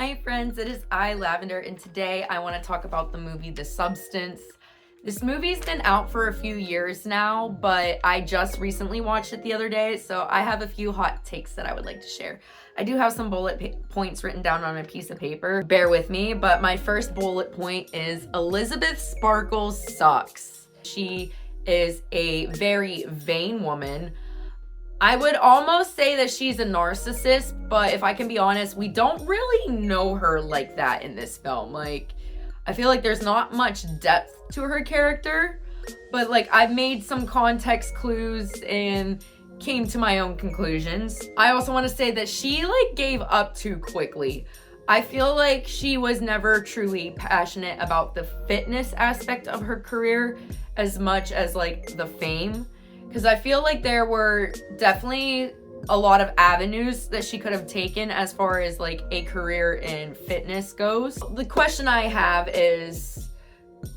Hi friends, it is I, Lavender, and today I want to talk about the movie The Substance. This movie's been out for a few years now, but I just recently watched it the other day, so I have a few hot takes that I would like to share. I do have some bullet points written down on a piece of paper. Bear with me, but my first bullet point is Elisabeth Sparkle sucks. She is a very vain woman. I would almost say that she's a narcissist, but if I can be honest, we don't really know her like that in this film. I feel like there's not much depth to her character, but I've made some context clues and came to my own conclusions. I also want to say that she gave up too quickly. I feel like she was never truly passionate about the fitness aspect of her career as much as the fame. Because I feel like there were definitely a lot of avenues that she could have taken as far as a career in fitness goes. The question I have is,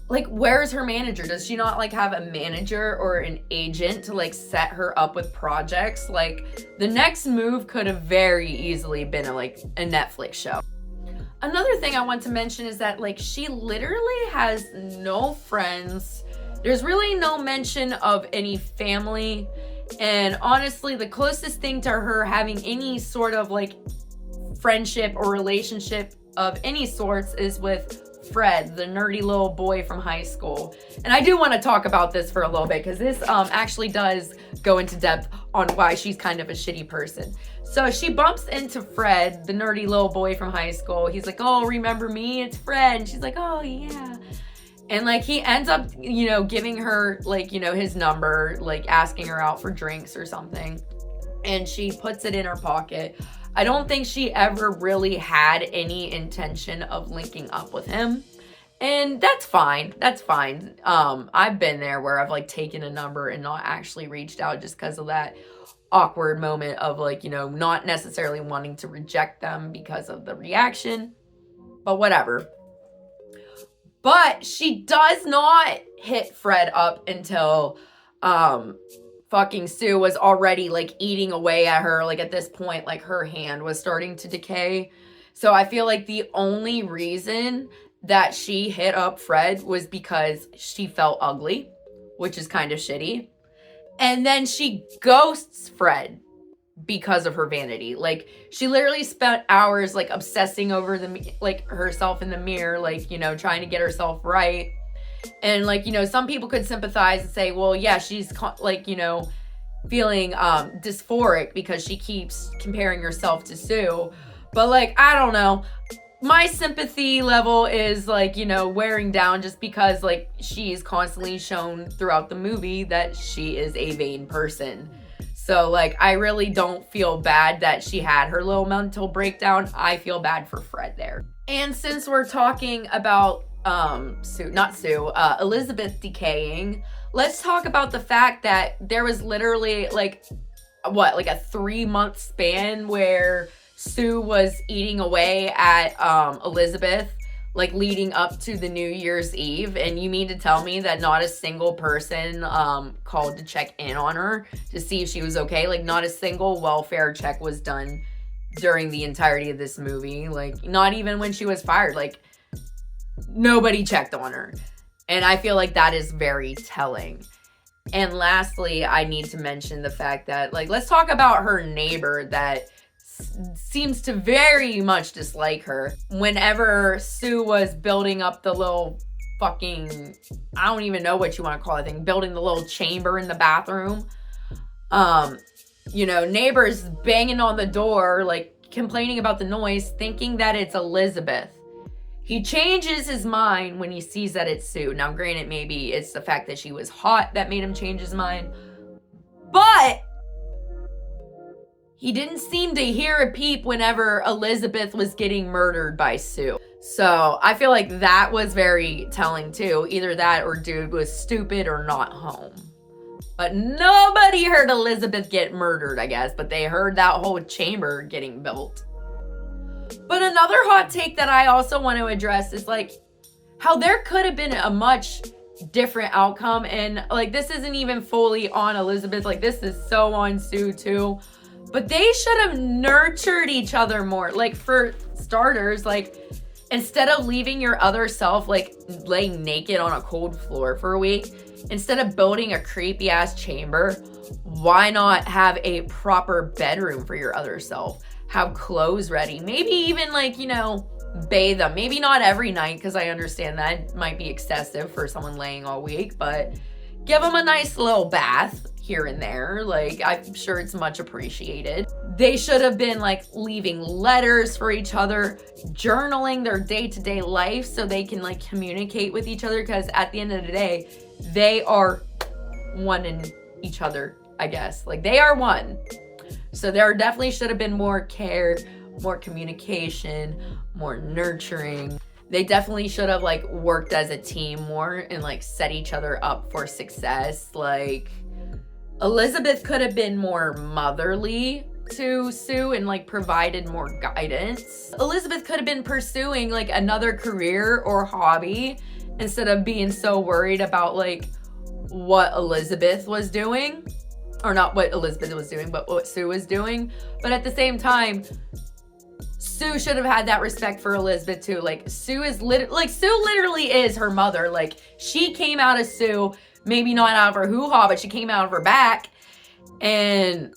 where's her manager? Does she not have a manager or an agent to set her up with projects? The next move could have very easily been a Netflix show. Another thing I want to mention is that she literally has no friends. There's really no mention of any family, and honestly, the closest thing to her having any sort of friendship or relationship of any sorts is with Fred, the nerdy little boy from high school. And I do want to talk about this for a little bit because this actually does go into depth on why she's kind of a shitty person. So she bumps into Fred, the nerdy little boy from high school. He's like, "Oh, remember me? It's Fred." And she's like, "Oh, yeah." And he ends up, giving her his number, asking her out for drinks or something. And she puts it in her pocket. I don't think she ever really had any intention of linking up with him. And that's fine. That's fine. I've been there where I've taken a number and not actually reached out just because of that awkward moment of not necessarily wanting to reject them because of the reaction. But whatever. But she does not hit Fred up until fucking Sue was already eating away at her. At this point, her hand was starting to decay. So I feel the only reason that she hit up Fred was because she felt ugly, which is kind of shitty. And then she ghosts Fred because of her vanity. She literally spent hours obsessing over the herself in the mirror, trying to get herself right. And some people could sympathize and say, well, yeah, she's feeling dysphoric because she keeps comparing herself to Sue. But I don't know, my sympathy level is wearing down just because she's constantly shown throughout the movie that she is a vain person. So, I really don't feel bad that she had her little mental breakdown. I feel bad for Fred there. And since we're talking about Elizabeth decaying, let's talk about the fact that there was literally, a 3-month span where Sue was eating away at Elizabeth, leading up to the New Year's Eve. And you mean to tell me that not a single person called to check in on her to see if she was okay? Not a single welfare check was done during the entirety of this movie. Not even when she was fired. Nobody checked on her. And I feel that is very telling. And lastly, I need to mention the fact that, let's talk about her neighbor that seems to very much dislike her. Whenever Sue was building up the little fucking, I don't even know what you want to call it thing, building the little chamber in the bathroom, neighbors banging on the door, complaining about the noise, thinking that it's Elizabeth. He changes his mind when he sees that it's Sue. Now, granted, maybe it's the fact that she was hot that made him change his mind, but he didn't seem to hear a peep whenever Elizabeth was getting murdered by Sue. So I feel that was very telling too. Either that or dude was stupid or not home. But nobody heard Elizabeth get murdered, I guess. But they heard that whole chamber getting built. But another hot take that I also want to address is how there could have been a much different outcome. And this isn't even fully on Elizabeth. This is so on Sue too. But they should have nurtured each other more. For starters, like, instead of leaving your other self, like, laying naked on a cold floor for a week, instead of building a creepy ass chamber, why not have a proper bedroom for your other self? Have clothes ready. Maybe even, like, you know, bathe them. Maybe not every night, because I understand that might be excessive for someone laying all week, but give them a nice little bath here and there. Like, I'm sure it's much appreciated. They should have been, like, leaving letters for each other, journaling their day-to-day life so they can, like, communicate with each other, because at the end of the day, they are one in each other, I guess. Like, they are one. So there definitely should have been more care, more communication, more nurturing. They definitely should have, like, worked as a team more and, like, set each other up for success. Like, Elisabeth could have been more motherly to Sue and, like, provided more guidance. Elisabeth could have been pursuing, like, another career or hobby instead of being so worried about, like, what Elisabeth was doing. Or not what Elisabeth was doing, but what Sue was doing. But at the same time, Sue should have had that respect for Elisabeth too. Like, Sue literally is her mother. Like, she came out of Sue, maybe not out of her hoo-ha, but she came out of her back. And,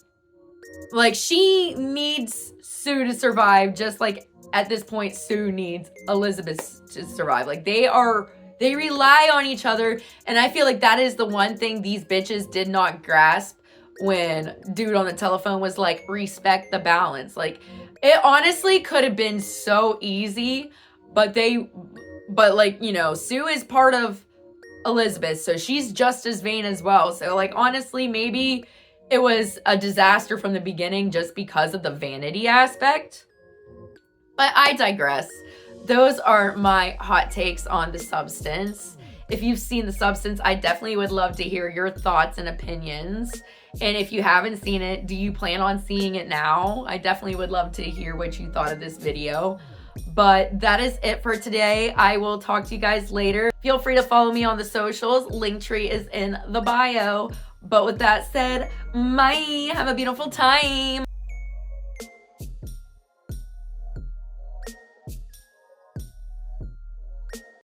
like, she needs Sue to survive, just like at this point Sue needs Elisabeth to survive. Like, they rely on each other. And I feel like that is the one thing these bitches did not grasp when dude on the telephone was like, respect the balance. Like, it honestly could have been so easy, but like, you know, Sue is part of Elisabeth, so she's just as vain as well. So, like, honestly, maybe it was a disaster from the beginning just because of the vanity aspect. But I digress. Those are my hot takes on The Substance. If you've seen The Substance, I definitely would love to hear your thoughts and opinions. And if you haven't seen it, do you plan on seeing it now? I definitely would love to hear what you thought of this video. But that is it for today. I will talk to you guys later. Feel free to follow me on the socials. Linktree is in the bio. But with that said, bye. Have a beautiful time.